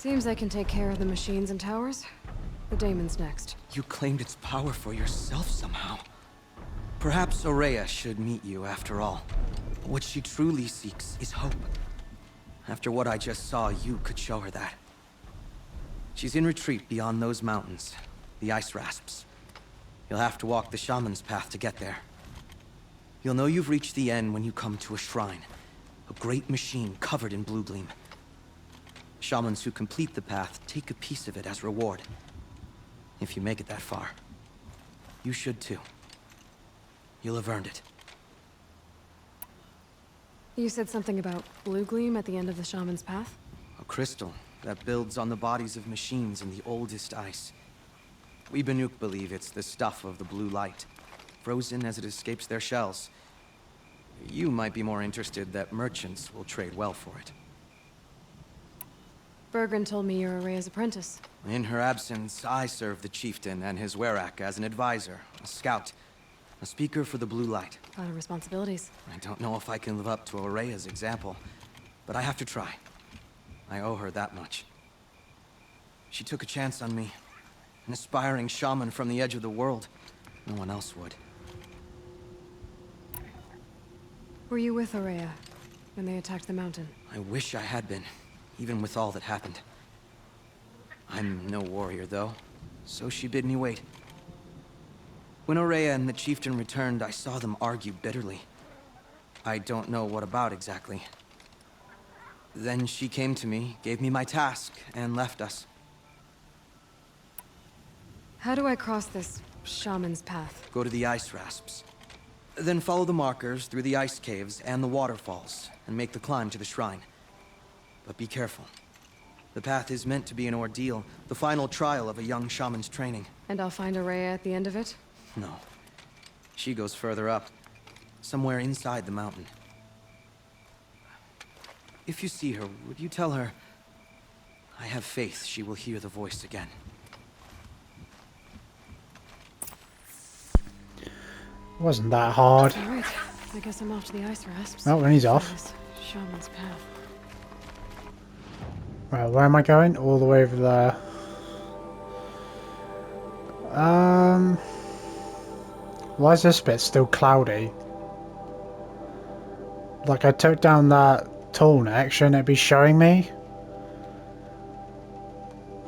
Seems I can take care of the machines and towers. The Daemon's next. You claimed its power for yourself somehow. Perhaps Ourea should meet you after all. What she truly seeks is hope. After what I just saw, you could show her that. She's in retreat beyond those mountains, the Ice Rasps. You'll have to walk the Shaman's path to get there. You'll know you've reached the end when you come to a shrine. A great machine covered in blue gleam. Shamans who complete the path take a piece of it as reward. If you make it that far, you should too. You'll have earned it. You said something about blue gleam at the end of the Shaman's path? A crystal that builds on the bodies of machines in the oldest ice. We Banuk believe it's the stuff of the blue light, frozen as it escapes their shells. You might be more interested that merchants will trade well for it. Bergren told me you're Ourea's apprentice. In her absence, I serve the chieftain and his werak as an advisor, a scout, a speaker for the blue light. A lot of responsibilities. I don't know if I can live up to Ourea's example, but I have to try. I owe her that much. She took a chance on me, an aspiring shaman from the edge of the world. No one else would. Were you with Ourea when they attacked the mountain? I wish I had been, even with all that happened. I'm no warrior, though, so she bid me wait. When Ourea and the chieftain returned, I saw them argue bitterly. I don't know what about exactly. Then she came to me, gave me my task, and left us. How do I cross this Shaman's path? Go to the Ice Rasps. Then follow the markers through the ice caves and the waterfalls, and make the climb to the shrine. But be careful. The path is meant to be an ordeal, the final trial of a young shaman's training. And I'll find Ourea at the end of it? No. She goes further up, somewhere inside the mountain. If you see her, would you tell her, I have faith she will hear the voice again. Wasn't that hard. All right. I guess I'm off to the Ice Rasps. Oh, and he's off. This Shaman's path. Well, where am I going? All the way over there. Why is this bit still cloudy? Like, I took down that tall neck, shouldn't it be showing me?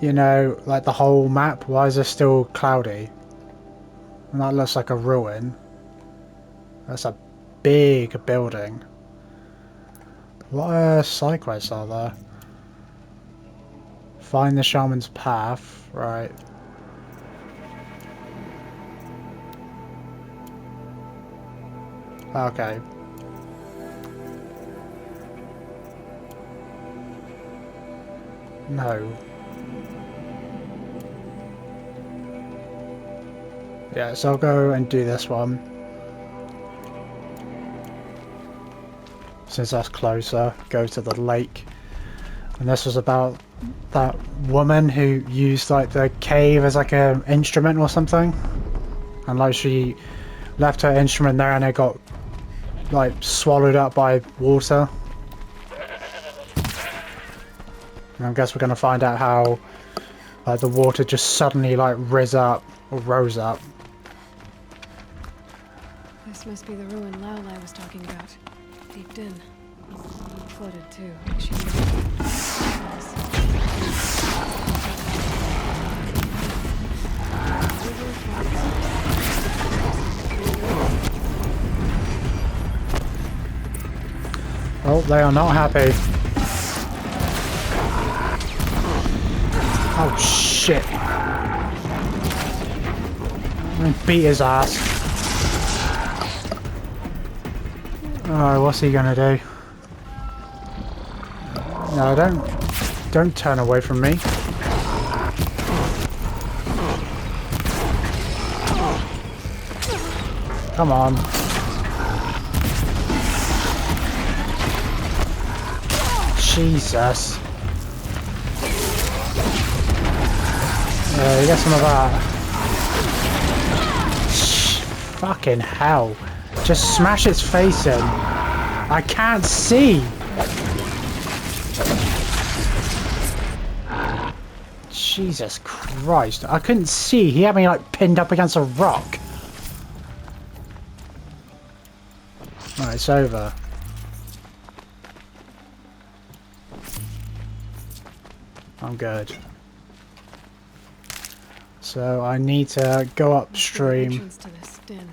You know, like the whole map, why is it still cloudy? And that looks like a ruin. That's a big building. What side quests are there? Find the shaman's path, right. Okay. No. Yeah, so I'll go and do this one. Since that's closer, go to the lake. And this was about that woman who used like the cave as like an instrument or something. And like she left her instrument there and it got like swallowed up by water. And I guess we're gonna find out how like the water just suddenly like rose up. This must be the ruin Laolai was talking about. Deep in. Flooded too. Like she Oh, they are not happy. Oh shit. I'm gonna beat his ass. Oh, what's he gonna do? No, don't turn away from me. Come on. Jesus. Yeah, you get some of that. Fucking hell. Just smash its face in. I can't see. Jesus Christ. I couldn't see. He had me like pinned up against a rock. Right, it's over. I'm good. So I need to go upstream. Entrance to this den.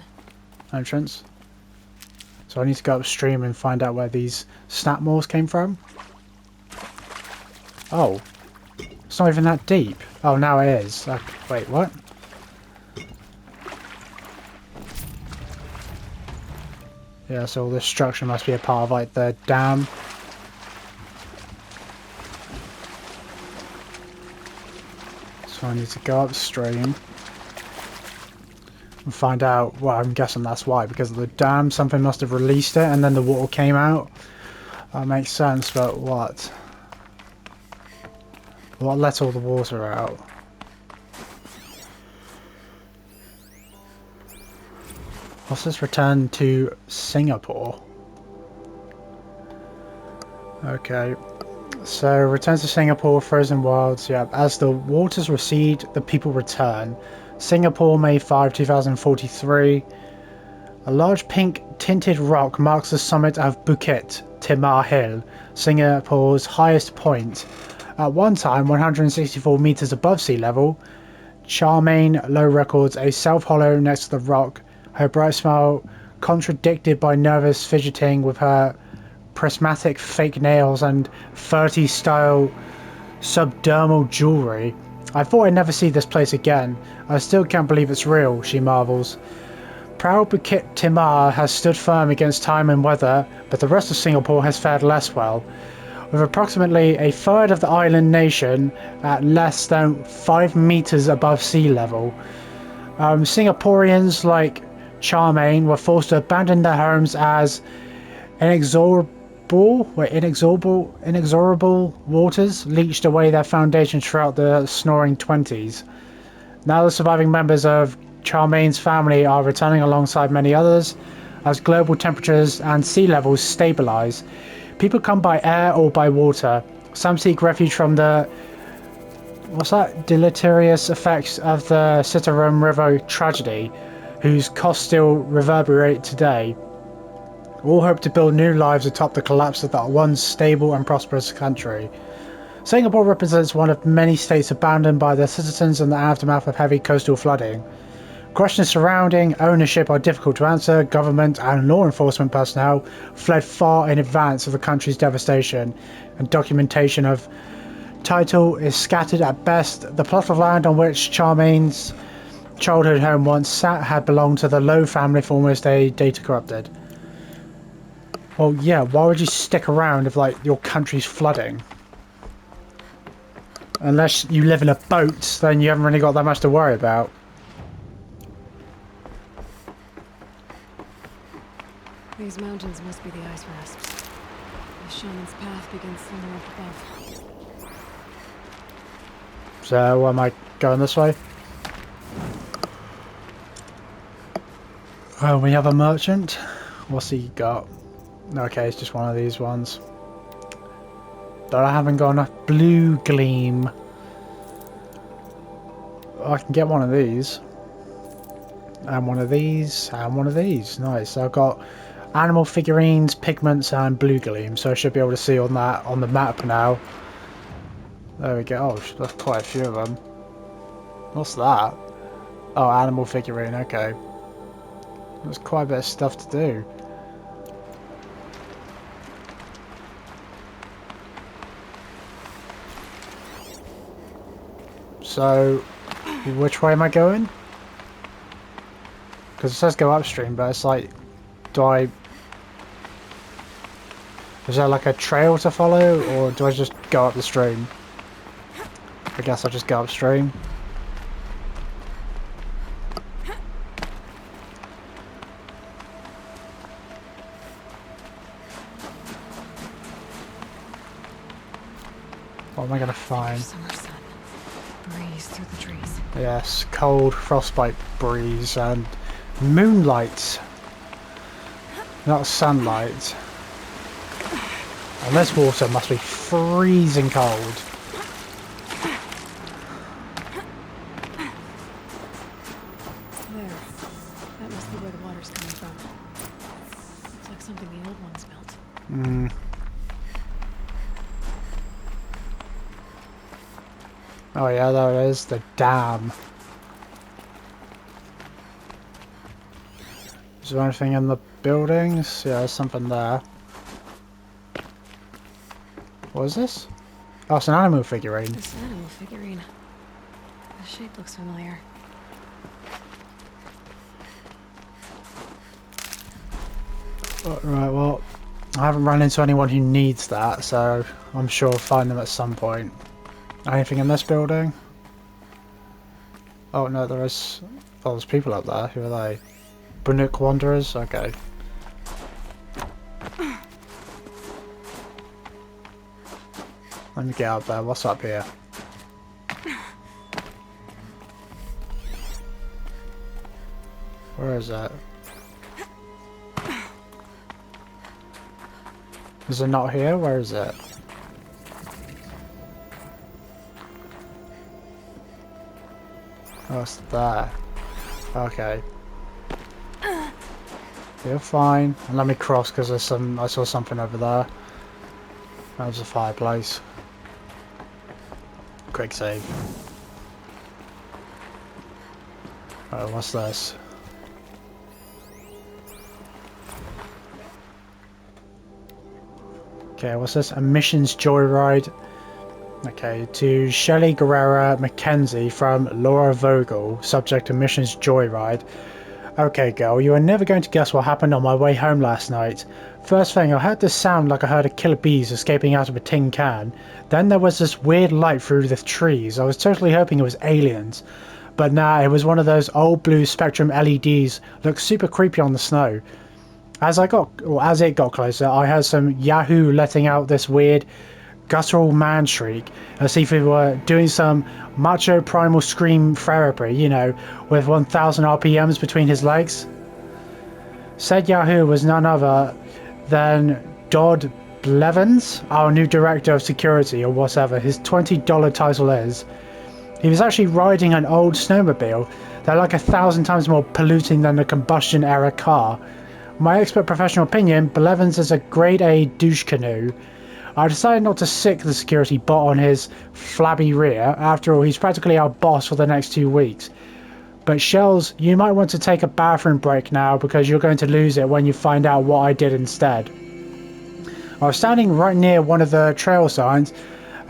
Entrance. So I need to go upstream and find out where these snap maws came from. Oh. It's not even that deep. Oh, now it is. Wait, what? Yeah, so this structure must be a part of like the dam. So I need to go upstream and find out. Well, I'm guessing that's why, because of the dam. Something must have released it and then the water came out. That makes sense, but what? What let all the water out? What's this? Return to Singapore. Okay. So, return to Singapore, frozen wilds. Yeah, as the waters recede, the people return. Singapore, May 5, 2043. A large pink tinted rock marks the summit of Bukit Timah Hill, Singapore's highest point. At one time, 164 meters above sea level, Charmaine Low records a self-hollow next to the rock, her bright smile contradicted by nervous fidgeting with her prismatic fake nails and 30s style subdermal jewellery. I thought I'd never see this place again. I still can't believe it's real, she marvels. Proud Bukit Timah has stood firm against time and weather, but the rest of Singapore has fared less well. With approximately a third of the island nation at less than 5 meters above sea level, Singaporeans like Charmaine were forced to abandon their homes as inexorable waters leached away their foundations throughout the snoring 20s. Now the surviving members of Charmaine's family are returning alongside many others as global temperatures and sea levels stabilize. People come by air or by water. Some seek refuge from the deleterious effects of the Citarum River tragedy, whose costs still reverberate today. All hope to build new lives atop the collapse of that once stable and prosperous country. Singapore represents one of many states abandoned by their citizens in the aftermath of heavy coastal flooding. Questions surrounding ownership are difficult to answer. Government and law enforcement personnel fled far in advance of the country's devastation, and documentation of title is scattered at best. The plot of land on which Charmaine's childhood home once sat had belonged to the Low family for almost a data corrupted. Well, yeah, why would you stick around if, like, your country's flooding? Unless you live in a boat, then you haven't really got that much to worry about. These mountains must be the ice rasps. The shaman's path begins somewhere up above. So, am I going this way? Oh, we have a merchant. What's he got? Okay, it's just one of these ones. But I haven't got enough blue gleam. I can get one of these. And one of these. And one of these. Nice. So I've got animal figurines, pigments, and blue gleam. So I should be able to see on that on the map now. There we go. Oh, that's quite a few of them. What's that? Oh, animal figurine. Okay. There's quite a bit of stuff to do. So, which way am I going? Because it says go upstream, but it's like, is there like a trail to follow, or do I just go up the stream? I guess I'll just go upstream. What am I gonna find? Summer sun. Breeze through the trees. Yes, cold frostbite breeze and moonlight, not sunlight. And this water must be freezing cold. Oh yeah, there it is. The dam. Is there anything in the buildings? Yeah, there's something there. What is this? Oh, it's an animal figurine. This animal figurine. The shape looks familiar. Right, well, I haven't run into anyone who needs that, so I'm sure I'll find them at some point. Anything in this building? Oh no, there is... Oh, there's people up there. Who are they? Bunuk Wanderers? Okay. Let me get up there. What's up here? Where is that? Is it not here? Where is it? Oh, it's there. Okay. You're fine. And let me cross because there's some. I saw something over there. That was a fireplace. Quick save. Oh, what's this? Okay, what's this? Emissions Joyride. Okay, to Shelley Guerrera Mackenzie from Laura Vogel, subject Emissions Joyride. Okay, girl, you are never going to guess what happened on my way home last night. First thing, I heard this sound like I heard a killer bees escaping out of a tin can. Then there was this weird light through the trees. I was totally hoping it was aliens. But nah, it was one of those old blue Spectrum LEDs. Looked super creepy on the snow. As it got closer, I heard some Yahoo letting out this weird guttural man shriek, as if he were doing some macho primal scream therapy, you know, with 1000 RPMs between his legs. Said Yahoo was none other than Dodd Blevins, our new director of security, or whatever his $20 title is. He was actually riding an old snowmobile. They're like 1,000 times more polluting than a combustion era car. My expert professional opinion, Blevins is a grade A douche canoe. I decided not to sick the security bot on his flabby rear. After all, he's practically our boss for the next 2 weeks. But Shells, you might want to take a bathroom break now because you're going to lose it when you find out what I did instead. I was standing right near one of the trail signs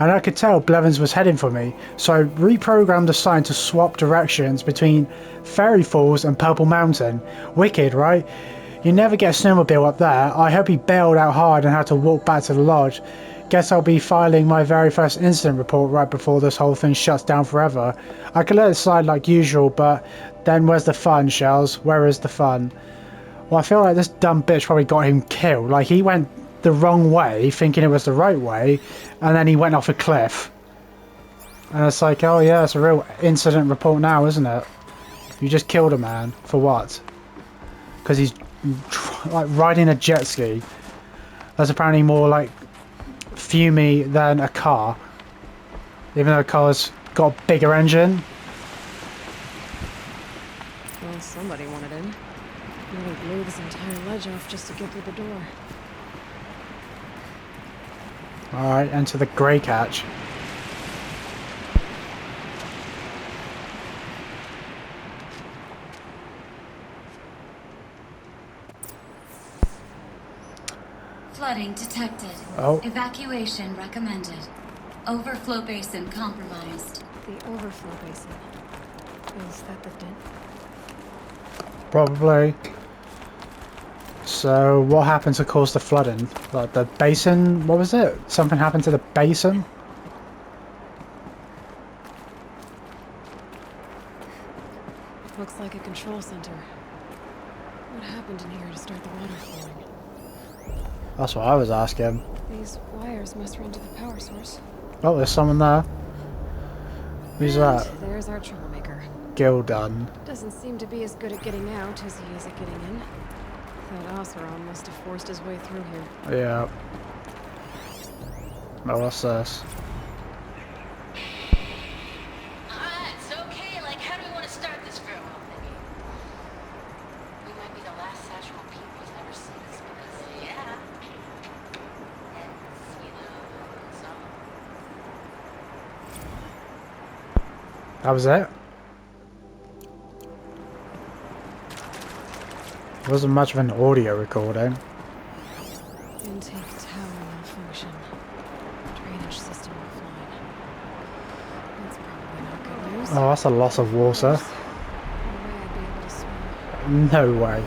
and I could tell Blevins was heading for me, so I reprogrammed the sign to swap directions between Fairy Falls and Purple Mountain. Wicked, right? You never get a snowmobile up there. I hope he bailed out hard and had to walk back to the lodge. Guess I'll be filing my very first incident report right before this whole thing shuts down forever. I could let it slide like usual, but then where's the fun, Shells? Where is the fun? Well, I feel like this dumb bitch probably got him killed. Like, he went the wrong way, thinking it was the right way, and then he went off a cliff. And it's like, oh yeah, it's a real incident report now, isn't it? You just killed a man. For what? Because he's like riding a jet ski. That's apparently more like fumey than a car, even though a car's got a bigger engine. Well, somebody wanted in. Nearly blew this entire ledge off just to get through the door. Alright, enter the grey catch. Flooding detected. Oh. Evacuation recommended. Overflow basin compromised. The overflow basin. Is that the dent? Probably. So, what happened to cause the flooding? Like the basin, what was it? Something happened to the basin? Looks like a control center. What happened in here to start the water flowing? That's what I was asking. These wires must run to the power source. Oh, there's someone there. Who's that? There's our troublemaker. Gildan. Doesn't seem to be as good at getting out as he is at getting in. That Oseram must have forced his way through here. Yeah. Oh, what's this? It's okay. Like, how do we want to start this farewell thingy? We might be the last Satchel people who's never seen this because, yeah. It's, you know, so. That was it? It wasn't much of an audio recording. Intake tower malfunction. Drainage system offline. That's probably not good news. Oh, that's a loss of water. No way I'd be able to swim. No way.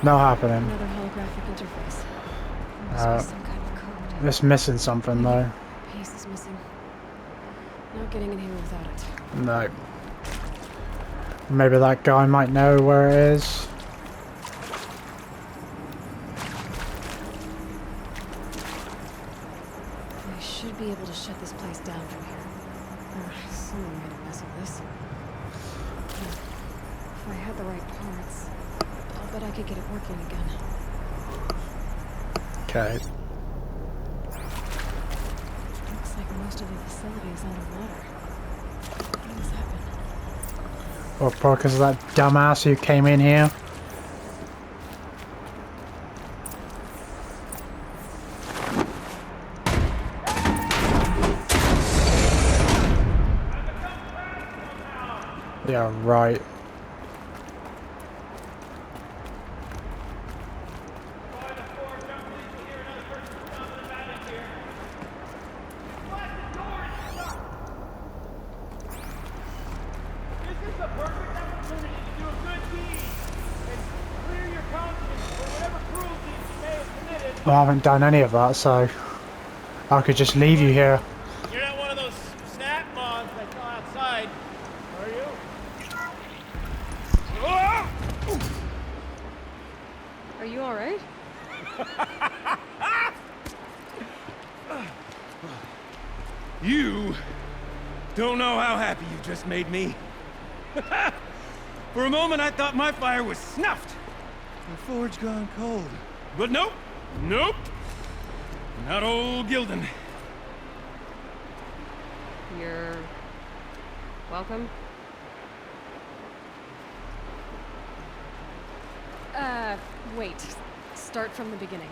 Not happening. Another holographic interface. There must be some kind of code. It's missing something though. Piece is missing. Not getting in here without it. No. Maybe that guy might know where it is. I should be able to shut this place down from here. Someone made a mess of this. If I had the right parts, I'll bet I could get it working again. Okay. Looks like most of the facility is underwater. How did this happen? Well, probably because of that dumbass who came in here. Yeah, right. Well, I haven't done any of that, so I could just leave you here. You're not one of those snap moths I saw outside, are you? Are you alright? You don't know how happy you just made me. For a moment, I thought my fire was snuffed. The forge gone cold. But nope. Nope. Not old Gildan. You're welcome. Wait. Start from the beginning.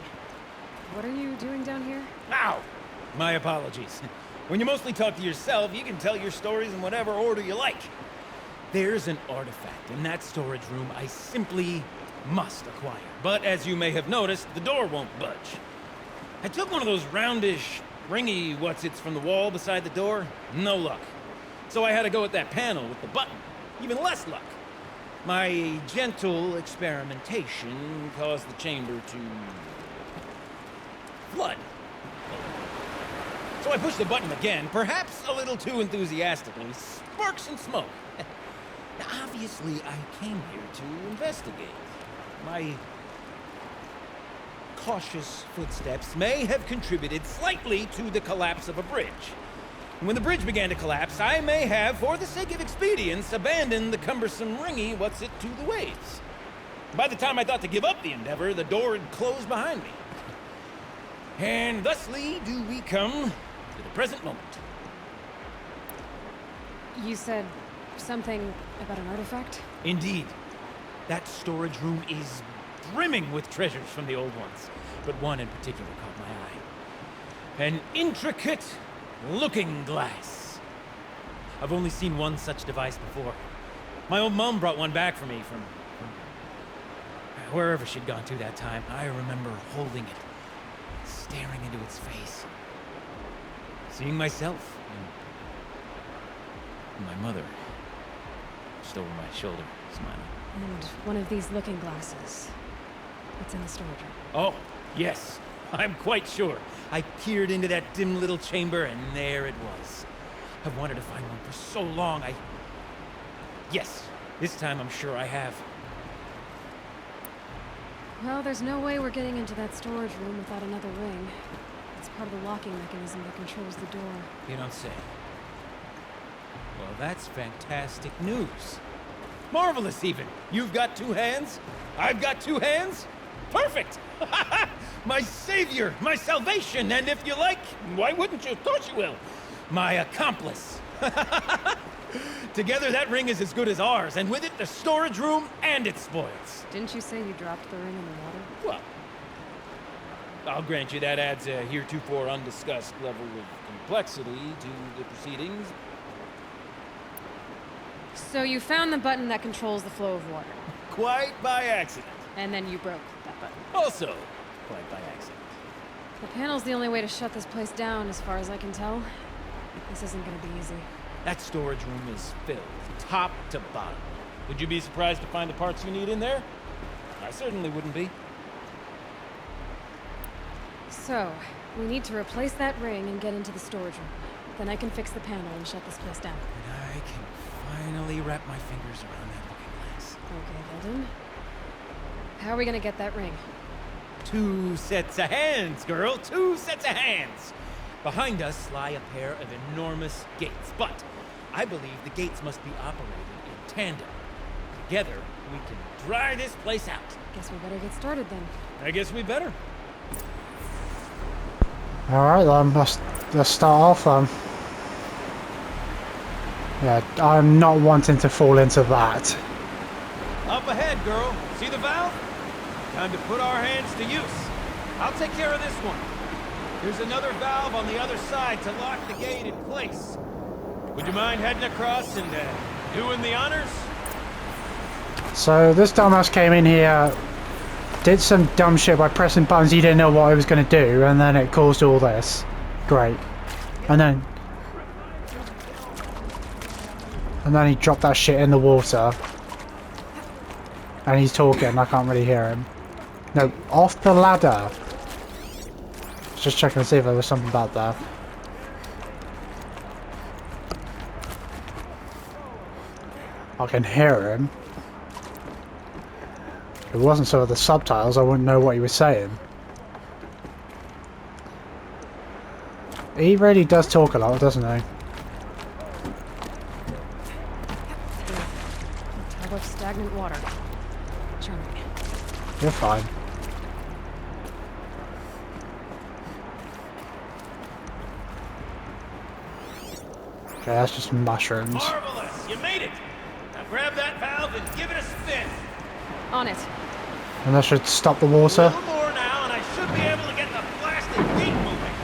What are you doing down here? Ow! My apologies. When you mostly talk to yourself, you can tell your stories in whatever order you like. There's an artifact in that storage room I simply must acquire. But as you may have noticed, the door won't budge. I took one of those roundish, ringy what's-its from the wall beside the door. No luck. So I had to go with that panel with the button. Even less luck. My gentle experimentation caused the chamber to flood. So I pushed the button again, perhaps a little too enthusiastically. Sparks and smoke. Now, obviously, I came here to investigate. My cautious footsteps may have contributed slightly to the collapse of a bridge. And when the bridge began to collapse, I may have, for the sake of expedience, abandoned the cumbersome ringy what's-it to the waves. By the time I thought to give up the endeavor, the door had closed behind me. And thusly do we come to the present moment. You said something about an artifact? Indeed. That storage room is brimming with treasures from the old ones, but one in particular caught my eye. An intricate looking glass. I've only seen one such device before. My old mum brought one back for me from wherever she'd gone to that time. I remember holding it, staring into its face, seeing myself and my mother just over my shoulder, smiling. And one of these looking glasses. It's in the storage room. Oh, yes. I'm quite sure. I peered into that dim little chamber, and there it was. I've wanted to find one for so long, Yes, this time I'm sure I have. Well, there's no way we're getting into that storage room without another ring. It's part of the locking mechanism that controls the door. You don't say. Well, that's fantastic news. Marvelous, even. You've got two hands. I've got two hands. Perfect! My savior, my salvation, and if you like, why wouldn't you? Of course you will. My accomplice. Together, that ring is as good as ours, and with it, the storage room and its spoils. Didn't you say you dropped the ring in the water? Well, I'll grant you that adds a heretofore undiscussed level of complexity to the proceedings. So you found the button that controls the flow of water, Quite by accident. and then you broke that button. Also, quite by accident. The panel's the only way to shut this place down, as far as I can tell. This isn't gonna be easy. That storage room is filled, top to bottom. Would you be surprised to find the parts you need in there? I certainly wouldn't be. So, we need to replace that ring and get into the storage room. Then I can fix the panel and shut this place down. And I can finally wrap my fingers around that looking glass. Okay, Golden. How are we gonna get that ring? 2 sets of hands, girl. 2 sets of hands. Behind us lie a pair of enormous gates, but I believe the gates must be operated in tandem. Together, we can dry this place out. Guess we better get started then. I guess we better. Alright then, let's start off then. Yeah, I'm not wanting to fall into that. Up ahead, girl. See the valve? Time to put our hands to use. I'll take care of this one. There's another valve on the other side to lock the gate in place. Would you mind heading across and doing the honors? So this dumbass came in here, did some dumb shit by pressing buttons he didn't know what he was going to do, and then it caused all this. Great. And then he dropped that shit in the water. And he's talking, I can't really hear him. No, off the ladder. Just checking to see if there was something bad there. I can hear him. If it wasn't so with the subtitles, I wouldn't know what he was saying. He really does talk a lot, doesn't he? Tub of stagnant water. Charming. You're fine. Okay, that's just mushrooms. Marvelous! You made it! Now grab that valve and give it a spin. On it. And that should stop the A water. little more now, and I should be able to get the blasted gate moving.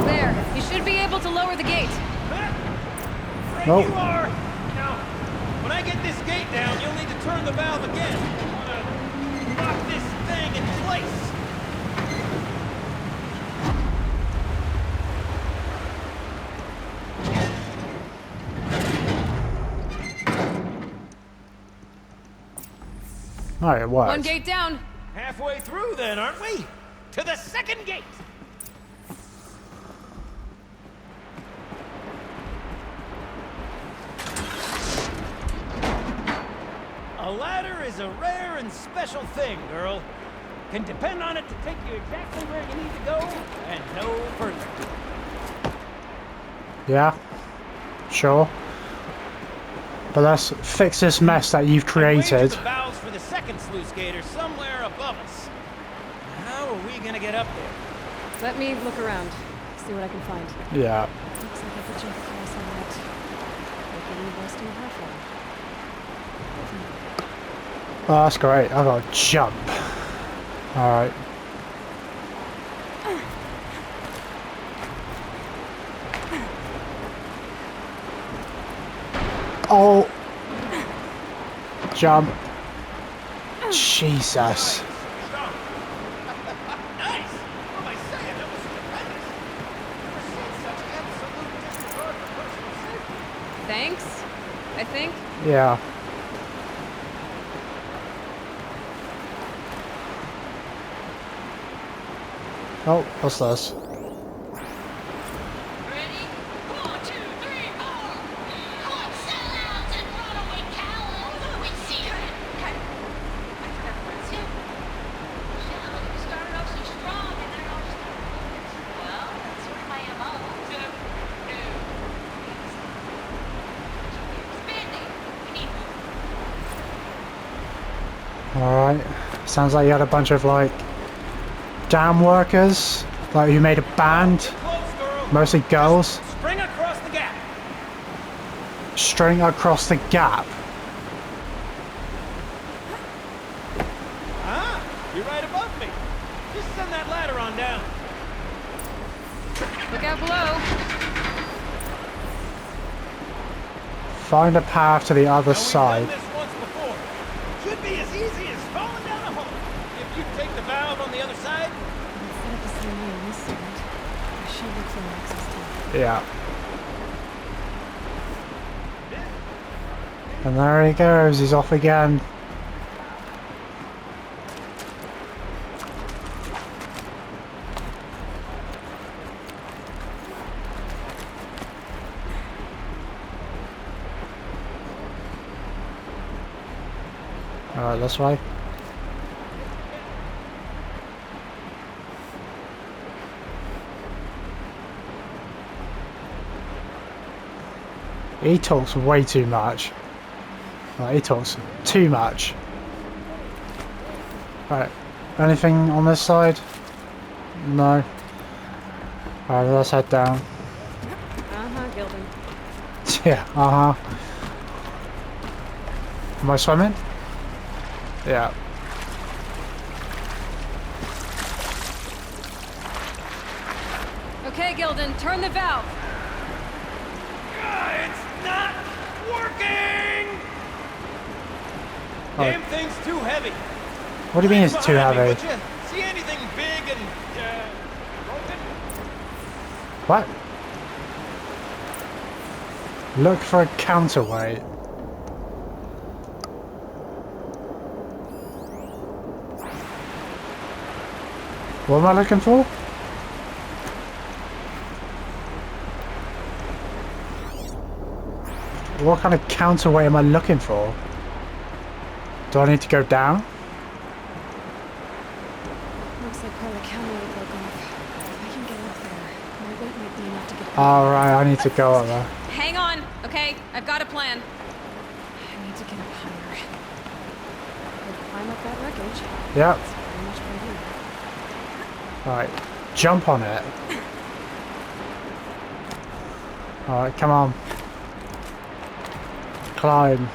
There. You should be able to lower the gate. Right Nope. you are! Now, when I get this gate down, you'll need to turn the valve again. I want to lock this thing in place. Oh, it worked. One gate down. Halfway through then, aren't we? To the second gate! A ladder is a rare and special thing, girl. Can depend on it to take you exactly where you need to go, and no further. Yeah, sure. But let's fix this mess that you've created. The valves for the second sluice gate are somewhere above us. How are we gonna get up there? Let me look around. See what I can find. Yeah. Looks like I could jump across on that. Opening rusting platform. Oh, that's great. I got to jump. Alright. Oh! Jump. Jesus. Nice! What am I saying? That was tremendous! Never seen such absolute disregard for personal safety. Thanks, I think. Yeah. Oh, what's this? Ready? 1, 2, 3, 4. Come sellouts and runaway cowards. We see you. Okay. I forgot the words. Yeah. Shit, look, we started off so strong and then it all just... Well, that's sort of my MO. Expanding. We need more. Alright. Sounds like you had a bunch of, like, dam workers, like who made a band, Close, girl. mostly girls, Spring across the gap. string across the gap. Ah, you're right above me. Just send that ladder on down. Look out below. Find a path to the other Now, we've side. done this once before. Should be as easy as falling down a hole. If you take the valve on the other side, It's set up the same way on this side. I should look for an access to. Yeah. And there he goes, he's off again. Alright, this way. He talks way too much. He talks too much. Right, anything on this side? No. Alright, let's head down. Gilden. Yeah, Am I swimming? Yeah. Okay, Gilden, turn the valve. it's not working. Oh. Damn thing's too heavy. What do you mean it's too Behind me, heavy? would ya? See anything big and broken? What? Look for a counterweight. What am I looking for? What kind of counterweight am I looking for? Do I need to go down? Looks like part of the counterweight broke off. If I can get up there, my weight might be enough to get. Alright, I need to go up there. Hang on, okay? I've got a plan. I need to get up higher. I'll climb up that wreckage. Yep. That's very much what I do. Alright, jump on it. Alright, come on. Climb.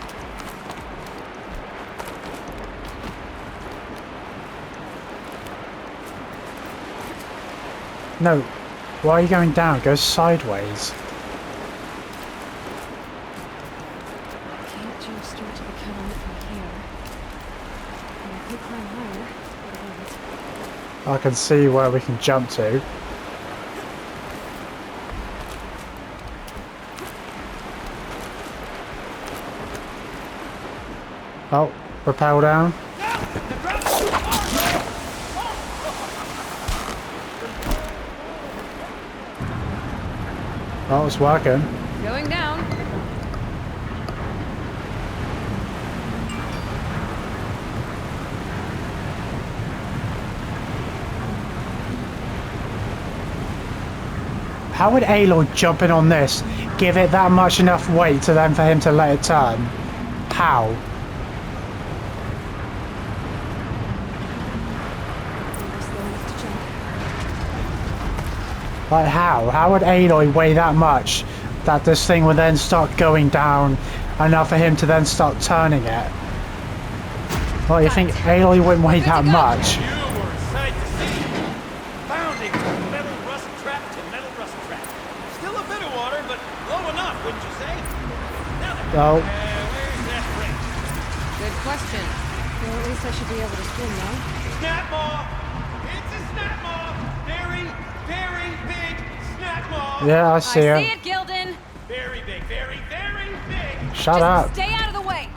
No, why are you going down? Go sideways. I can't jump straight to the counterweight from here. And I could climb higher, but I won't. I can see where we can jump to. Oh, rappel down. Oh, it's working. Going down. How would Aloy jumping on this give it that much enough weight to then for him to let it turn? How? You're slow enough to jump. Like how? How would Aloy weigh that much that this thing would then start going down enough for him to then start turning it? Well, you think Aloy wouldn't weigh that much? You were a sight to see. Bounding from metal rust trap to metal rust trap. Still a bit of water, but low enough, wouldn't you say? Now then, Oh, where's that break? Good question. Well, at least I should be able to swim now. Snap maw! It's a snap maw! Very, very big snap maw! yeah, I see her. it, Gilden. Very big, very, very big! Shut up. Stay out of the way.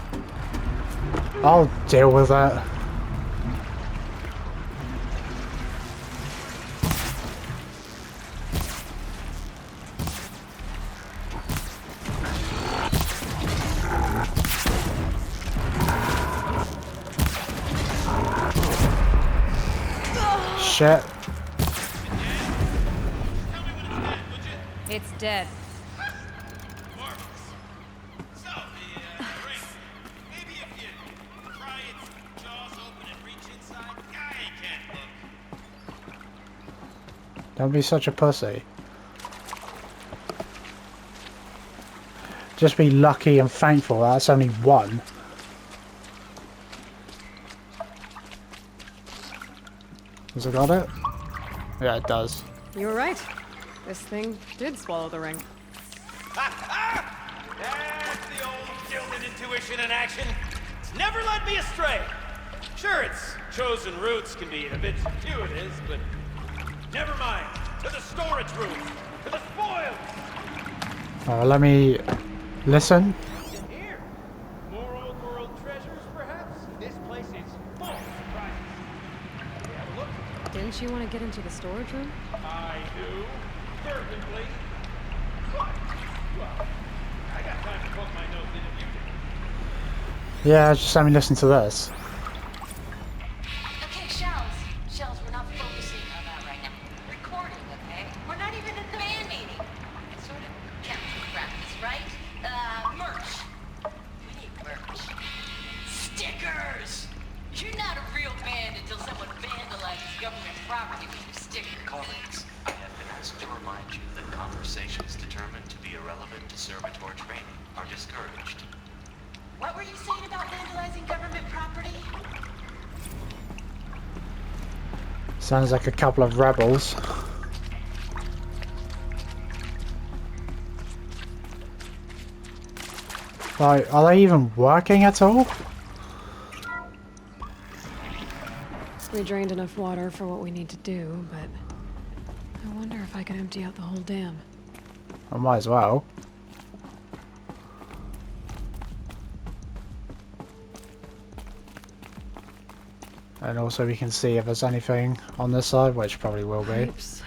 I'll deal with that. Shit. It's dead. Marvelous. So, the ring. Maybe if you pry its jaws open and reach inside, guy can't look. Don't be such a pussy. Just be lucky and thankful that's only one. Has it got it? Yeah, it does. You were right. This thing did swallow the ring. That's the intuition in action. It's never led me astray. Sure, its chosen routes can be a bit circuitous, but never mind. To the storage room, to the spoils. Let me listen. Here, more old world treasures, perhaps. This place is full of surprises. Can we have a look? Didn't you want to get into the storage room? I do, fervently. What? Well, I got time to poke my nose in if you do. Yeah, just let me listen to this. Okay, Shells. Shells, we're not focusing on that right now. Recording, okay? We're not even in the band meeting. It's sort of capture practice, right? Merch. We need merch. Stickers! You're not a real band until someone vandalizes government property with your sticker. Colleagues, I have been asked to remind you that conversations determined to be irrelevant to servitor training are discouraged. What were you saying about vandalizing government property? Sounds like a couple of rebels. Like, are they even working at all? We drained enough water for what we need to do, but I wonder if I could empty out the whole dam. I might as well. And also we can see if there's anything on this side, which probably will be. Pipes,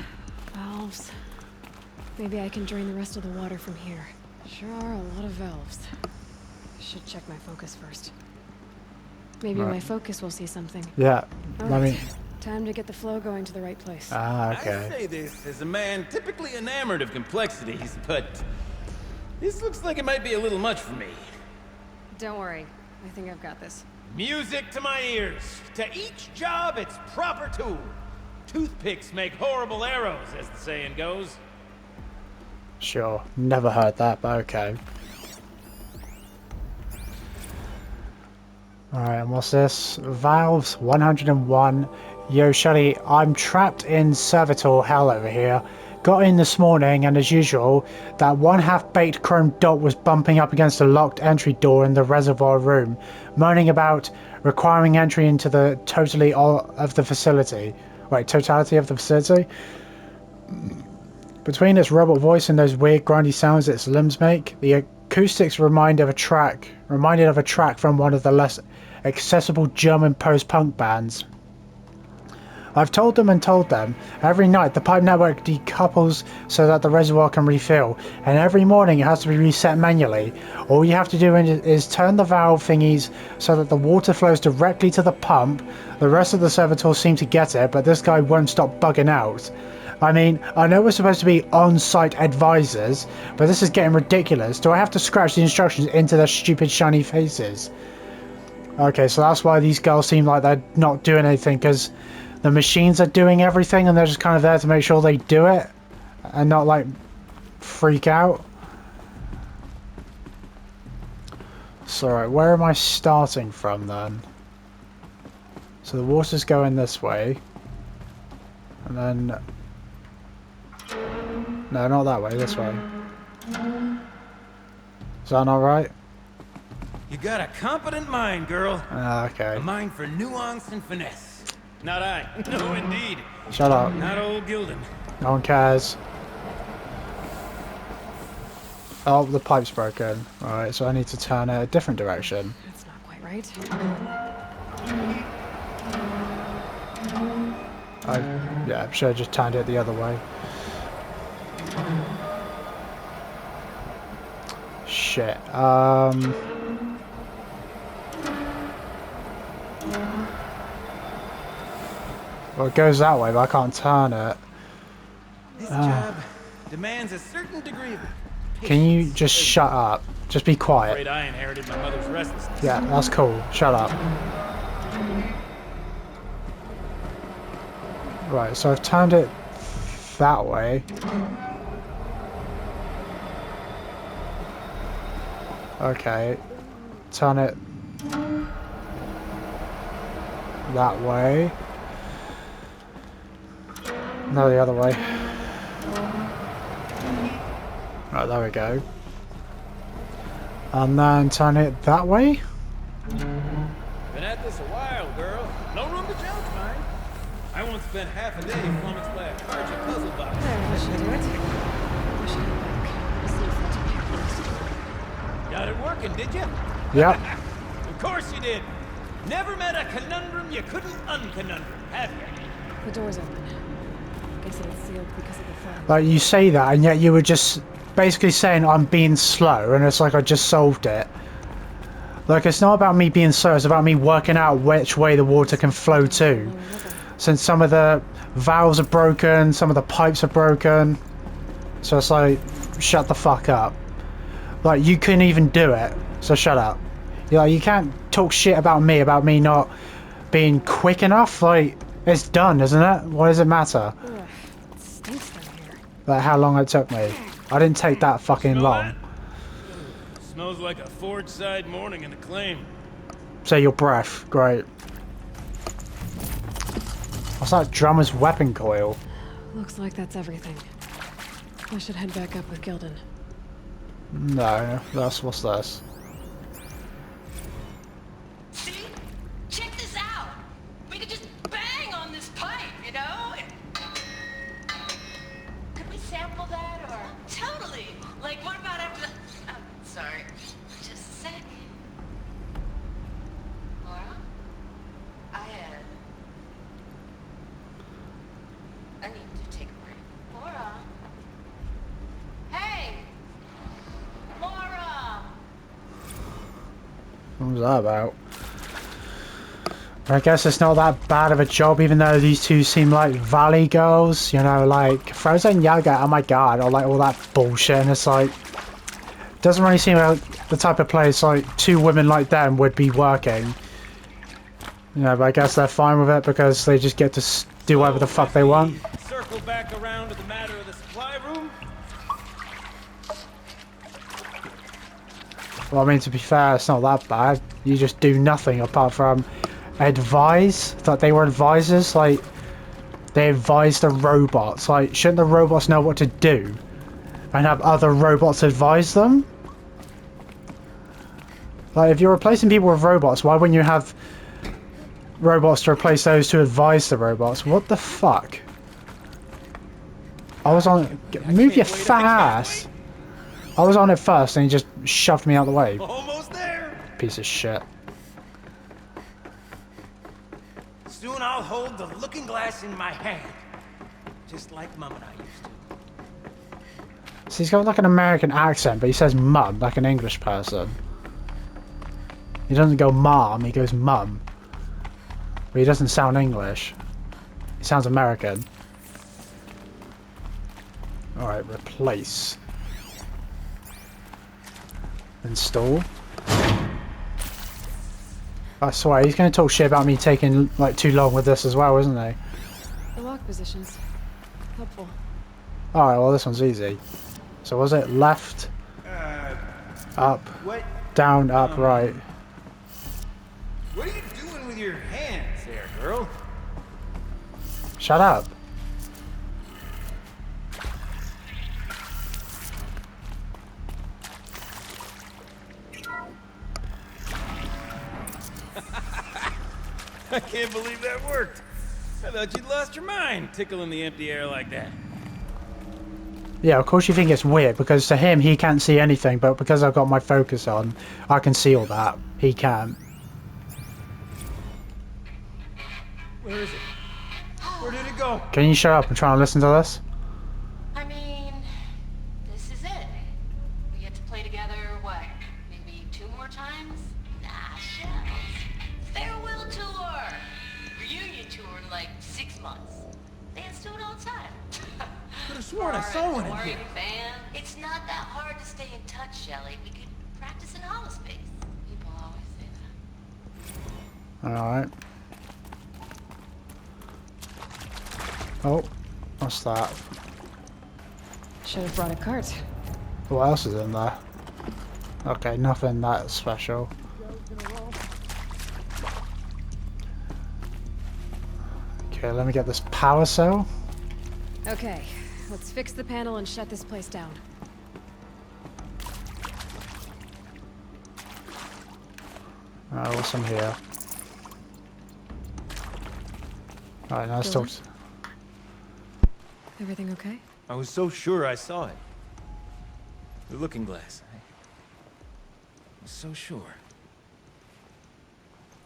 valves. Maybe I can drain the rest of the water from here. Sure are a lot of valves. Should check my focus first. Maybe Right. my focus will see something. Yeah, All let right. me... Time to get the flow going to the right place. Ah, I okay. say this as a man typically enamored of complexities, but this looks like it might be a little much for me. Don't worry. I think I've got this. Music to my ears. To each job, its proper tool. Toothpicks make horrible arrows, as the saying goes. Sure, never heard that, but okay. Alright, and what's this? Valves 101. Yo, Shelly, I'm trapped in servitor hell over here. Got in this morning, and as usual, that one half-baked chrome dot was bumping up against the locked entry door in the reservoir room, moaning about requiring entry into the totality of the facility. Between its robot voice and those weird grindy sounds its limbs make, the acoustics reminded of a track from one of the less accessible German post-punk bands. I've told them, every night the pipe network decouples so that the reservoir can refill, and every morning it has to be reset manually. All you have to do is turn the valve thingies so that the water flows directly to the pump. The rest of the servitors seem to get it, but this guy won't stop bugging out. I mean, I know we're supposed to be on-site advisors, but this is getting ridiculous. Do I have to scratch the instructions into their stupid shiny faces? Okay, so that's why these girls seem like they're not doing anything, because the machines are doing everything and they're just kind of there to make sure they do it and not like freak out. So right, where am I starting from then? So the water's going this way, and then no, not that way, this way. Is that not right? You got a competent mind, girl. Ah, okay. A mind for nuance and finesse. Not I. No, indeed. Shut up. Not old Gildan. No one cares. Oh, the pipe's broken. Alright, so I need to turn it a different direction. That's not quite right. Yeah, I should have just turned it the other way. Shit. Well, it goes that way, but I can't turn it. This job demands a certain degree of Can you patience. just shut up? Just be I'm quiet. afraid I inherited my mother's restlessness. Yeah, that's cool. Shut up. Right, so I've turned it that way. Okay. Turn it that way. No, the other way. Right, there we go. And then turn it that way? Been at this a while, girl. No room to jump, mind. I once spent half a day flummoxed by a Karja puzzle box. There, that should do it. I should head back. See if that's okay. Got it working, did you? Yep. Of course you did. Never met a conundrum you couldn't unconundrum, have you? The door's open. Guess it's sealed because of the flood. Like, you say that, and yet you were just basically saying I'm being slow, and it's like I just solved it. Like, it's not about me being slow, it's about me working out which way the water can flow to. Since some of the valves are broken, some of the pipes are broken. So it's like, shut the fuck up. Like, you couldn't even do it, so shut up. You're like, you can't talk shit about me not being quick enough. Like, it's done, isn't it? What does it matter? Ugh, it stinks down here. Like, how long it took me. I didn't take that fucking Smell long. that? Smells like a Ford side morning in Acclaim. Say your breath. Great. What's that drummer's weapon coil? Looks like that's everything. I should head back up with Gildan. No, what's this? See? Check this out. We could just bang on this pipe, you know? Could we sample that or? Totally. Like, what about after the... Oh, sorry. Just a sec. Laura? I need to take a break. Laura? Hey! Laura! What was that about? I guess it's not that bad of a job, even though these two seem like valley girls, you know, like Frozen Yoga, oh my god, or like all that bullshit, and it's like, doesn't really seem like the type of place like two women like them would be working. You know, but I guess they're fine with it because they just get to do whatever the fuck they want. Circle back around to the matter of the supply room. Well, I mean, to be fair, it's not that bad. You just do nothing apart from advise. That they were advisors, like they advise the robots. Like, shouldn't the robots know what to do and have other robots advise them? Like, if you're replacing people with robots, why wouldn't you have robots to replace those to advise the robots? What the fuck? I was on. Move your fat ass. I was on it first and he just shoved me out the way. Almost there. Piece of shit. Soon I'll hold the looking glass in my hand, just like Mum and I used to. So he's got like an American accent, but he says mum like an English person. He doesn't go mom, he goes mum. But he doesn't sound English. He sounds American. Alright, replace. Install. I swear, he's going to talk shit about me taking like too long with this as well, isn't he? The lock positions. Helpful. Alright, well this one's easy. So was it left, up, What? down, up, right? What are you doing with your hands there, girl? Shut up. I can't believe that worked. I thought you'd lost your mind, tickling the empty air like that. Yeah, of course you think it's weird, because to him, he can't see anything, but because I've got my focus on, I can see all that. He can't. Where is it? Where did it go? Can you shut up and try and listen to this? I mean, this is it. We get to play together, what, maybe 2 more times? Nah, shells. Farewell tour! Reunion tour in like 6 months. Fans do it all the time. Could have sworn I saw one in Touring here. fan. It's not that hard to stay in touch, Shelly. We could practice in holospace. People always say that. Alright. Oh, what's that? Should have brought a cart. What else is in there? Okay, nothing that special. Okay, let me get this power cell. Okay, let's fix the panel and shut this place down. What's in here? Alright, now let's talk. Dylan? Everything okay? I was so sure I saw it. The looking glass. I was so sure.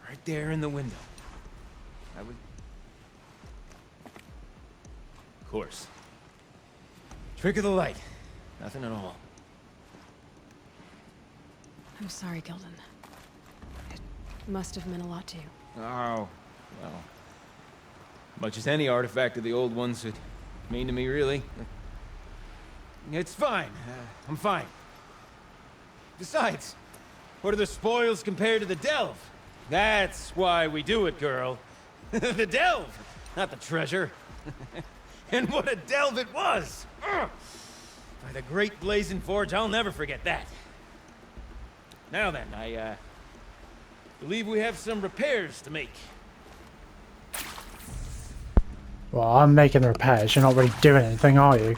Right there in the window. I would... Of course. Trick of the light. Nothing at all. I'm sorry, Gildan. It must have meant a lot to you. Oh, well. Much as any artifact of the old ones would mean to me, really. It's fine. I'm fine. Besides, what are the spoils compared to the delve? That's why we do it, girl. The delve, not the treasure. And what a delve it was! Ugh. By the great Blazing Forge, I'll never forget that. Now then, I believe we have some repairs to make. Well, I'm making the repairs. You're not really doing anything, are you?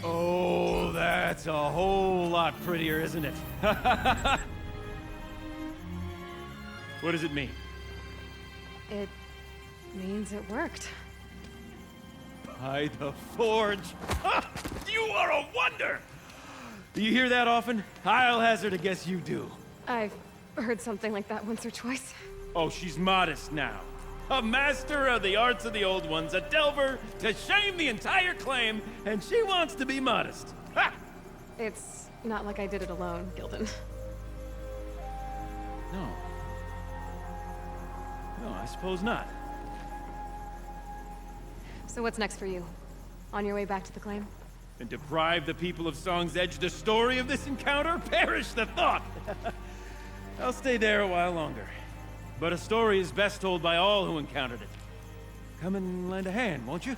Oh, that's a whole lot prettier, isn't it? What does it mean? It means it worked. By the forge! Ha! You are a wonder! Do you hear that often? I'll hazard a guess you do. I've heard something like that once or twice. Oh, she's modest now. A master of the arts of the old ones, a delver to shame the entire claim, and she wants to be modest. Ha! It's not like I did it alone, Gildan. No. No, I suppose not. So what's next for you? On your way back to the claim? And deprive the people of Song's Edge the story of this encounter? Perish the thought! I'll stay there a while longer. But a story is best told by all who encountered it. Come and lend a hand, won't you?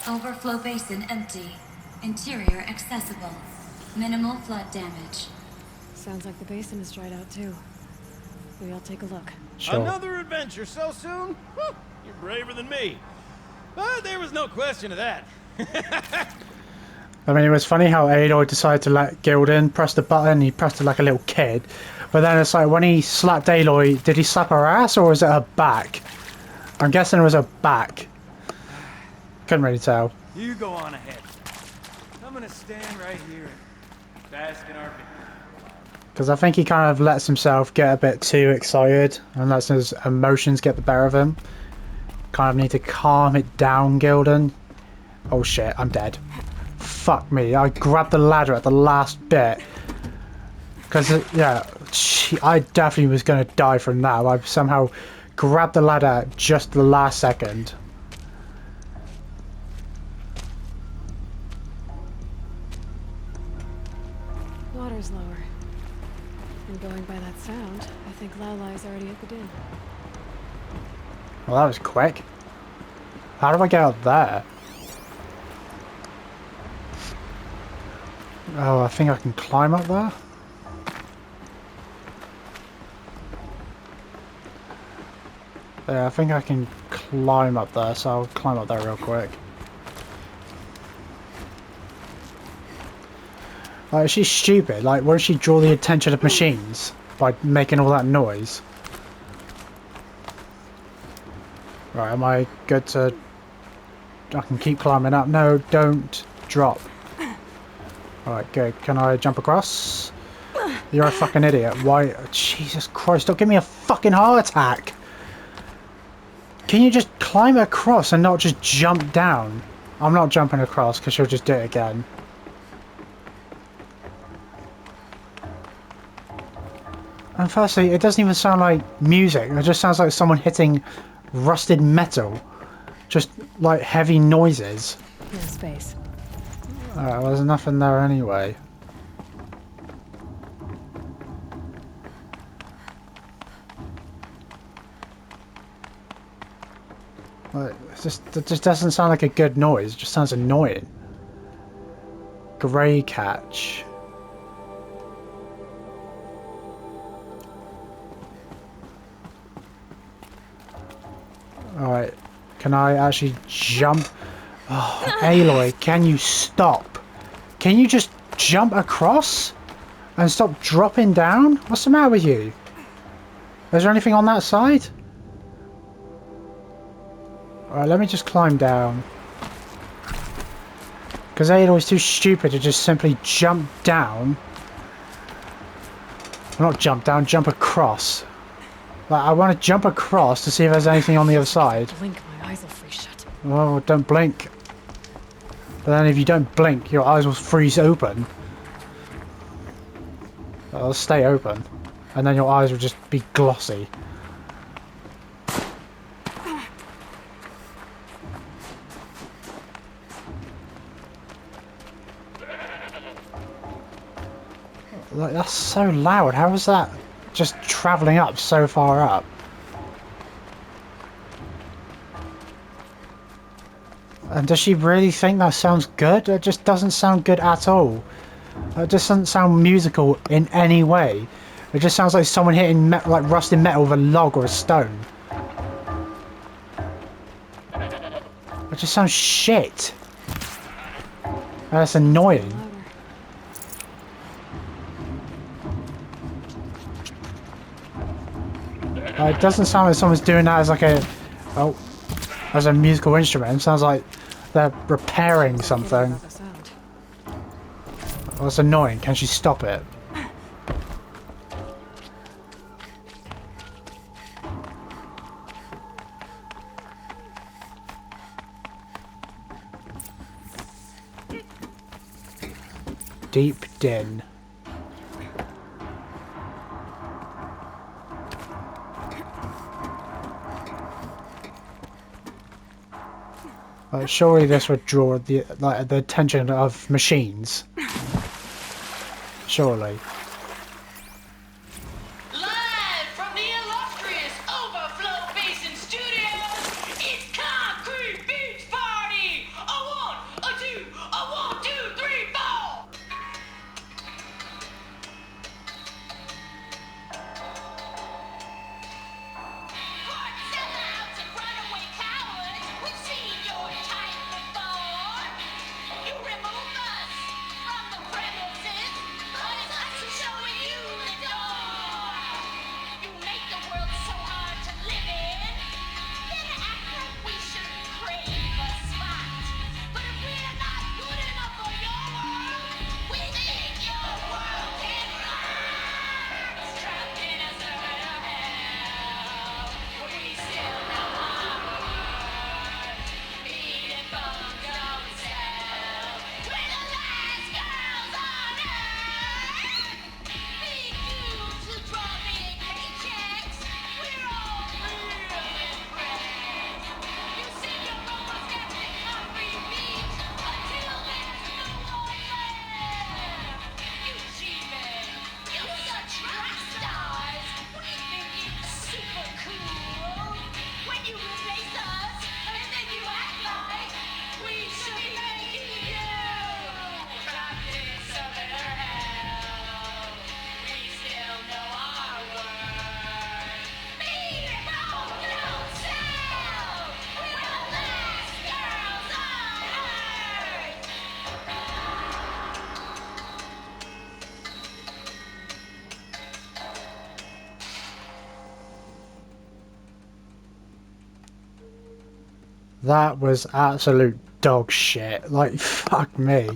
Overflow basin empty. Interior accessible. Minimal flood damage. Sounds like the basin is dried out too. Maybe I'll take a look. Sure. Another adventure so soon? Whew, you're braver than me. But there was no question of that. I mean, it was funny how Aloy decided to let Gildan press the button. He pressed it like a little kid. But then it's like, when he slapped Aloy, did he slap her ass or was it her back? I'm guessing it was her back. Couldn't really tell. You go on ahead. I'm gonna stand right here and bask in our victory. Because I think he kind of lets himself get a bit too excited and lets his emotions get the better of him. Kind of need to calm it down, Gildan. Oh shit, I'm dead. Fuck me, I grabbed the ladder at the last bit. Because, yeah, I definitely was going to die from that. I somehow grabbed the ladder at just the last second. Water's lower. And going by that sound, I think Laulai's already at the din. Well, that was quick. How do I get out there? Oh, I think I can climb up there. Yeah, I think I can climb up there, so I'll climb up there real quick. Like, she's stupid. Like, won't she draw the attention of machines by making all that noise? Right, am I good to... I can keep climbing up. No, don't drop. Alright, good. Can I jump across? You're a fucking idiot. Why? Jesus Christ, don't give me a fucking heart attack! Can you just climb across and not just jump down? I'm not jumping across because she'll just do it again. And firstly, it doesn't even sound like music. It just sounds like someone hitting rusted metal. Just like heavy noises. No space. Well, there's nothing there anyway. Like, it just doesn't sound like a good noise. It just sounds annoying. Grey catch. Alright. Can I actually jump? Oh, Aloy, can you stop? Can you just jump across? And stop dropping down? What's the matter with you? Is there anything on that side? Alright, let me just climb down. Because Aloy's too stupid to just simply jump down. Well, not jump down, jump across. Like, I want to jump across to see if there's anything on the other side. Blink, my eyes will freeze shut. Well, don't blink. But then if you don't blink, your eyes will freeze open. They'll stay open. And then your eyes will just be glossy. Like, that's so loud. How is that just travelling up so far up? And does she really think that sounds good? It just doesn't sound good at all. It just doesn't sound musical in any way. It just sounds like someone hitting like rusted metal with a log or a stone. It just sounds shit. That's annoying. It doesn't sound like someone's doing that as like a, as a musical instrument. It sounds like they're repairing something. Well, that's annoying. Can she stop it? Deep din. Surely this would draw the attention of machines. Surely. Live from the illustrious Overflow Basin Studios, it's Concrete Beach Party! A 1, a 2, a 1, 2, 3, 4! Hard sellouts and runaway cowards, we've seen your type before. You remove us from the premises, but it's us who's showing you the door. You make the world so hard to live in, then act like we should crave a spot. But if we're not good enough for your world, we think your world can rot. Trapped in a circuit of hell, we still know our worth. Eating bugs don't sell. We're the last girls on earth. Big dudes who draw big paychecks. We're all real impressed. You sing your robot-skeptic concrete beats until there's no more left. You G-men, you're such rock stars. We think it's super cool when you replace us and then you act like we should be making you. Trapped in circular hell, we still know our worth. Eating bugs don't sell. We're the last girls on earth. That was absolute dog shit. Like, fuck me.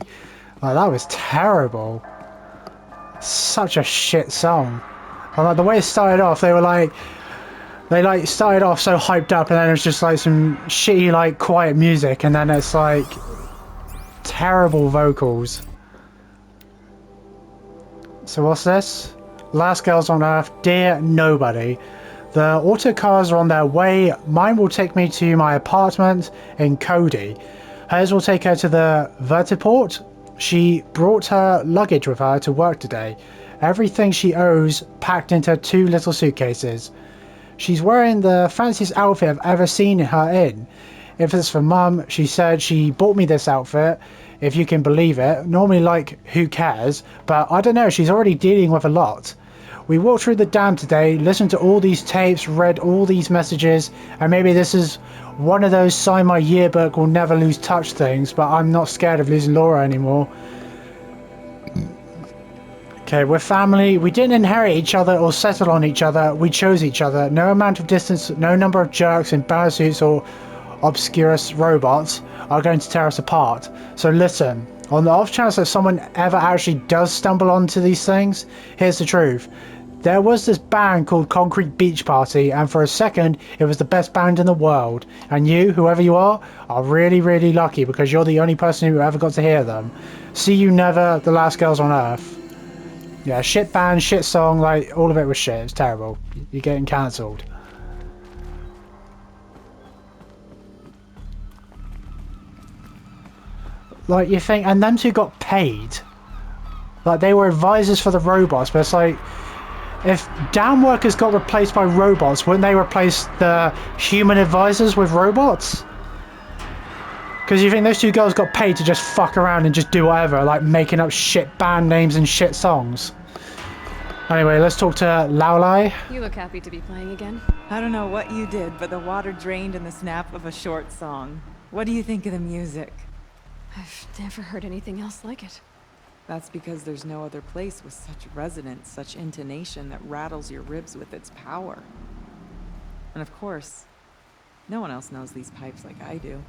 Like, that was terrible. Such a shit song. And like, the way it started off, they started off so hyped up, and then it was just like some shitty, like, quiet music, and then it's like terrible vocals. So what's this? Last Girls on Earth, Dear Nobody. The autocars are on their way. Mine will take me to my apartment in Cody. Hers will take her to the vertiport. She brought her luggage with her to work today. Everything she owes packed into 2 little suitcases. She's wearing the fanciest outfit I've ever seen her in. If it's for Mum, she said she bought me this outfit, if you can believe it. Normally, like, who cares? But I don't know, she's already dealing with a lot. We walked through the dam today, listened to all these tapes, read all these messages, and maybe this is one of those sign my yearbook will never lose touch things, but I'm not scared of losing Laura anymore. Okay, we're family. We didn't inherit each other or settle on each other. We chose each other. No amount of distance, no number of jerks in parasuits or obscurus robots are going to tear us apart. So listen, on the off chance that someone ever actually does stumble onto these things, here's the truth. There was this band called Concrete Beach Party, and for a second, it was the best band in the world. And you, whoever you are really, really lucky because you're the only person who ever got to hear them. See You Never, The Last Girls on Earth. Yeah, shit band, shit song, like, all of it was shit. It's terrible. You're getting cancelled. Like, you think, and them two got paid. Like, they were advisors for the robots, but it's like, if dam workers got replaced by robots, wouldn't they replace the human advisors with robots? Because you think those two girls got paid to just fuck around and just do whatever, like making up shit band names and shit songs. Anyway, let's talk to Laolai. You look happy to be playing again. I don't know what you did, but the water drained in the snap of a short song. What do you think of the music? I've never heard anything else like it. That's because there's no other place with such resonance, such intonation that rattles your ribs with its power. And of course, no one else knows these pipes like I do.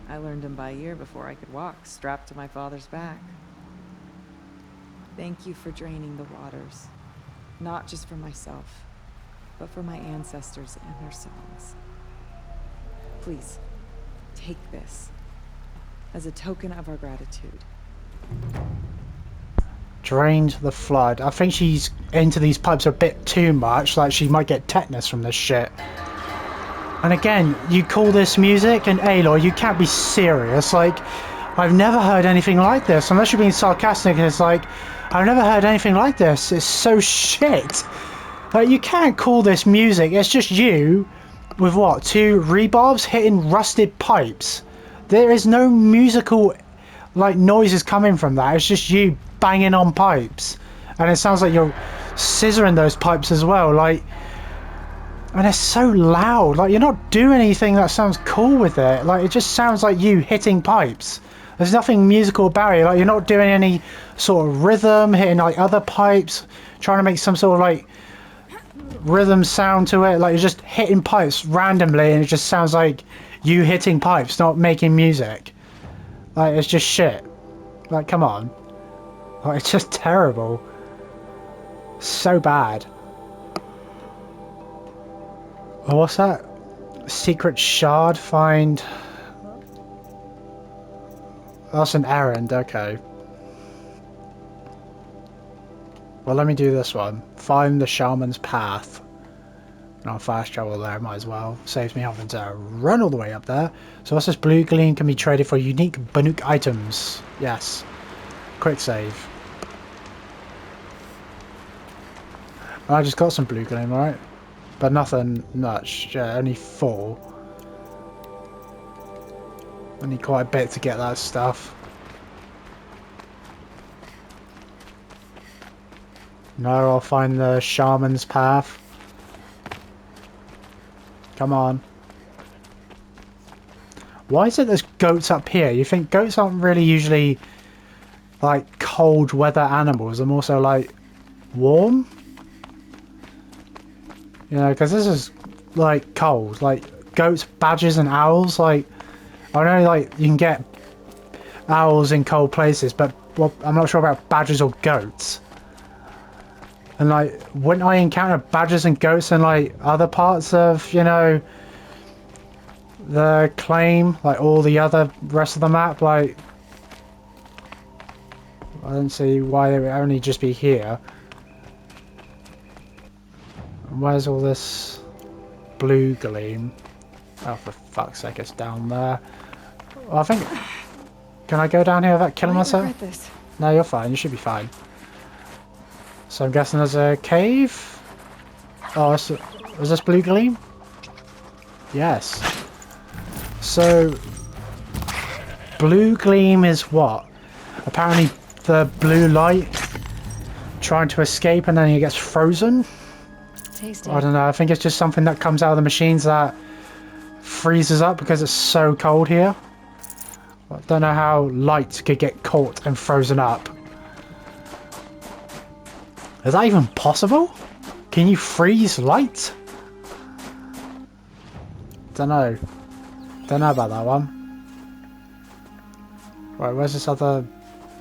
I learned them by ear before I could walk, strapped to my father's back. Thank you for draining the waters. Not just for myself, but for my ancestors and their songs. Please, take this as a token of our gratitude. Drained the flood. I think she's into these pipes a bit too much, like she might get tetanus from this shit. And again, you call this music? And Aloy, you can't be serious. Like, I've never heard anything like this. Unless you're being sarcastic, it's like, I've never heard anything like this. It's so shit. Like, you can't call this music. It's just you with what? 2 rebarbs hitting rusted pipes. There is no musical, like, noises coming from that. It's just you banging on pipes. And it sounds like you're scissoring those pipes as well. Like, and it's so loud, like you're not doing anything that sounds cool with it. Like, it just sounds like you hitting pipes. There's nothing musical about it. Like, you're not doing any sort of rhythm, hitting like other pipes, trying to make some sort of like rhythm sound to it. Like, you're just hitting pipes randomly and it just sounds like you hitting pipes, not making music. Like, it's just shit. Like, come on. Like, it's just terrible. So bad. Oh, what's that? Secret shard find. That's an errand, okay. Well, let me do this one. Find the shaman's path. And I'll fast travel there, might as well. Saves me having to run all the way up there. So what's this? Blue gleam can be traded for unique Banuk items. Yes. Quick save. I just got some blue gleam, right? But nothing much, yeah, only 4. I need quite a bit to get that stuff. No, I'll find the shaman's path. Come on. Why is it there's goats up here? You think goats aren't really usually like cold weather animals? They're more so like warm? You know, because this is like cold. Like goats, badgers and owls, like I know like you can get owls in cold places, but well, I'm not sure about badgers or goats. And like, wouldn't I encounter badgers and goats in like other parts of, you know, the claim, like all the other rest of the map? Like, I don't see why they would only just be here. And where's all this blue gleam? Oh, for fuck's sake, it's down there. Well, I think... Can I go down here without killing myself? regret this. No, you're fine. You should be fine. So I'm guessing there's a cave? Oh, it's Was this blue gleam? Yes. So, blue gleam is what? Apparently the blue light trying to escape and then he gets frozen? Tasty. I don't know, I think it's just something that comes out of the machines that freezes up because it's so cold here. I don't know how light could get caught and frozen up. Is that even possible? Can you freeze light? Don't know. Don't know about that one. Right, where's this other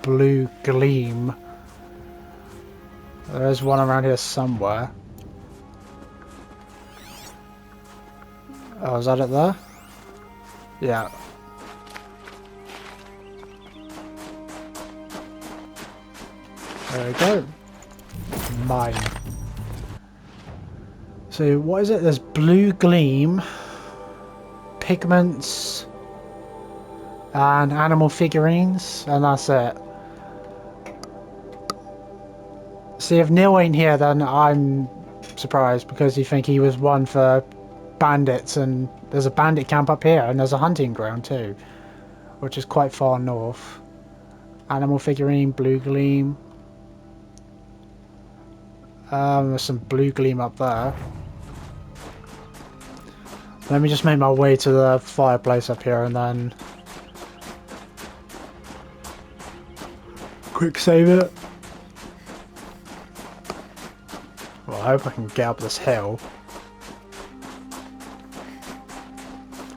blue gleam? There's one around here somewhere. Oh, is that it there? Yeah. There we go. Mine. So what is it? There's blue gleam, pigments, and animal figurines, and that's it. See, if Neil ain't here, then I'm surprised because you think he was one for bandits, and there's a bandit camp up here, and there's a hunting ground too, which is quite far north. Animal figurine, blue gleam. There's some blue gleam up there. Let me just make my way to the fireplace up here and then quick save it. Well, I hope I can get up this hill.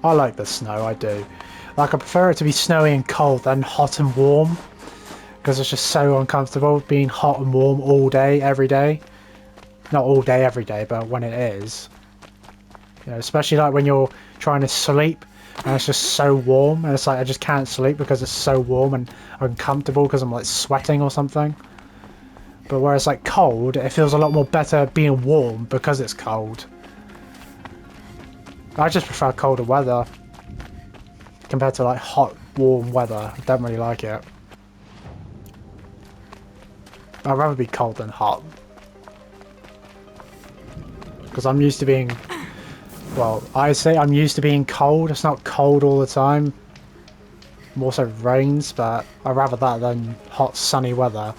I like the snow, I do. Like, I prefer it to be snowy and cold than hot and warm, because it's just so uncomfortable being hot and warm all day, every day. Not all day, every day, but when it is. You know, especially like when you're trying to sleep and it's just so warm, and it's like I just can't sleep because it's so warm and uncomfortable because I'm like sweating or something. But whereas like cold, it feels a lot more better being warm because it's cold. I just prefer colder weather compared to like hot, warm weather. I don't really like it. I'd rather be cold than hot. Because I'm used to being, well, I say I'm used to being cold. It's not cold all the time. More so rains, but I'd rather that than hot, sunny weather.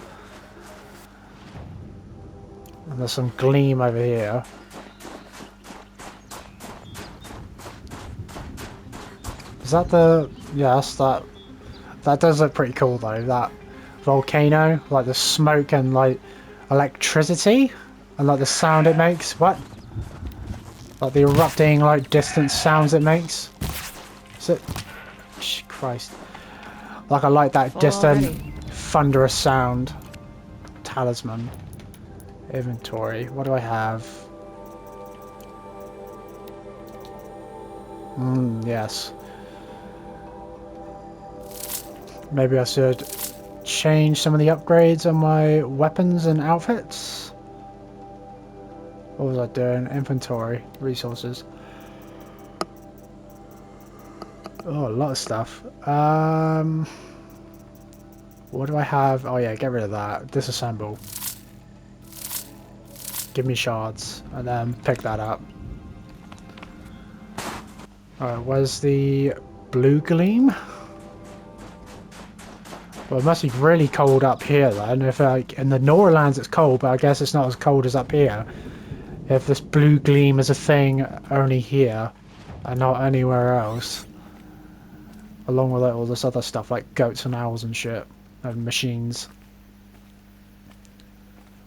And there's some gleam over here. Is that the... yes, that does look pretty cool though, that volcano. Like the smoke and like electricity. And like the sound it makes. What? Like the erupting like distant sounds it makes. Is it... Christ. Like I like that distant thunderous sound. Talisman. Inventory. What do I have? Yes. Maybe I should change some of the upgrades on my weapons and outfits. What was I doing? Inventory. Resources. Oh, a lot of stuff. What do I have? Oh yeah, get rid of that. Disassemble. Give me shards. And then pick that up. Alright, where's the blue gleam? Well, it must be really cold up here then. If like in the Norlands it's cold, but I guess it's not as cold as up here. If this blue gleam is a thing only here and not anywhere else. Along with all this other stuff like goats and owls and shit. And machines.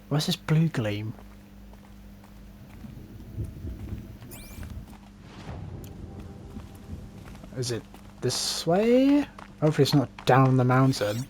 Where's this blue gleam? Is it this way? Hopefully it's not down the mountain.